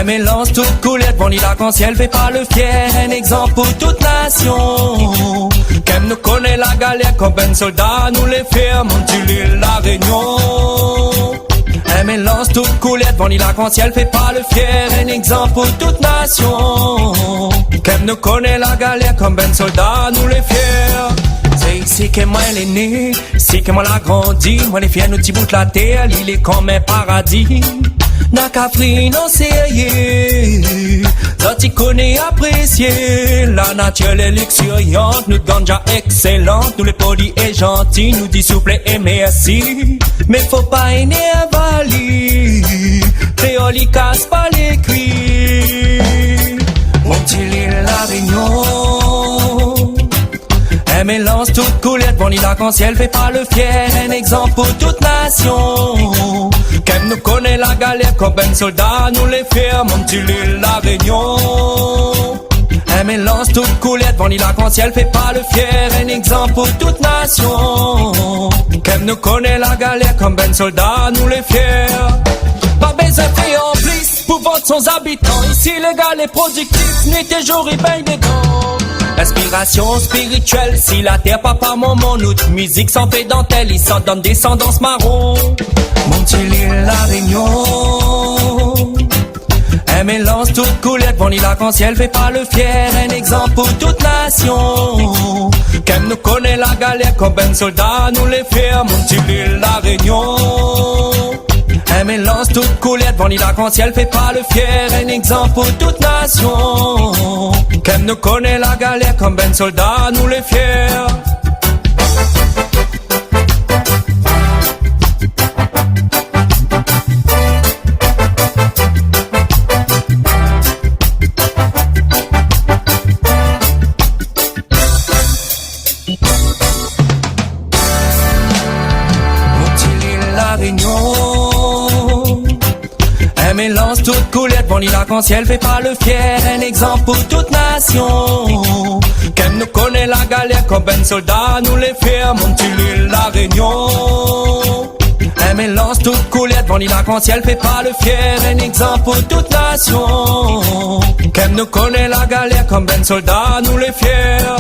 Un mélange toute coulette, bon, l'arc-en-ciel fait pas le fier. Un exemple pour toute nation. Qu'aime nous connaît la galère, comme ben soldat nous les ferme, on tue l'île la Réunion. Un mélange toute coulette, bon, l'arc-en-ciel fait pas le fier. Un exemple pour toute nation. Qu'aime nous connaît la galère, comme ben soldat nous les fier. C'est ici que moi elle est née, ici que moi l'a grandi. Moi les fiers nous dit bout de la terre, il est comme un paradis. N'a qu'à frire non sérieux, ça t'y connaît apprécier. La nature est luxuriante, nous ganja excellente. Nous les polis et gentils, nous dit souple et merci. Mais faut pas énervaler, créole casse pas les cuits. Mon petit l'île la Réunion. Un mélange toute coulette, bon l'arc-en-ciel fait pas le fier. Un exemple pour toute nation. Qu'aime nous connaît la galère, comme ben soldat nous les ferme, mon petit l'île la Réunion. Un mélange toute coulette, bon l'arc-en-ciel fait pas le fier. Un exemple pour toute nation. Qu'aime nous connaît la galère, comme ben soldat nous les fier. Pas besoin de faire en plus pour vendre son habitant. Ici légal et productif, nuit et jour et ben des gants. Inspiration spirituelle, si la terre papa maman, notre musique sans fait dentelle, il s'en donne descendance marron. Mon petit l'île la Réunion. Un mélange toute coulette, bon l'arc-en-ciel fait pas le fier. Un exemple pour toute nation. Qu'aime nous connaît la galère, comme ben soldat nous les ferme, mon petit l'île la Réunion. Un mélange toute coulette, bon l'arc-en-ciel fait pas le fier. Un exemple pour toute nation. Qu'aime nous connaît la galère, comme ben soldat nous les fier. Mon petit l'île la Réunion. Un mélange toute coulette, bon l'arc-en-ciel fait pas le fier. Un exemple pour toute nation. Qu'aime nous connaît la galère, comme ben soldat nous les ferme, mon petit l'île la Réunion. Un mélange toute coulette, bon l'arc-en-ciel fait pas le fier. Un exemple pour toute nation. Qu'aime nous connaît la galère, comme ben soldat nous les fier.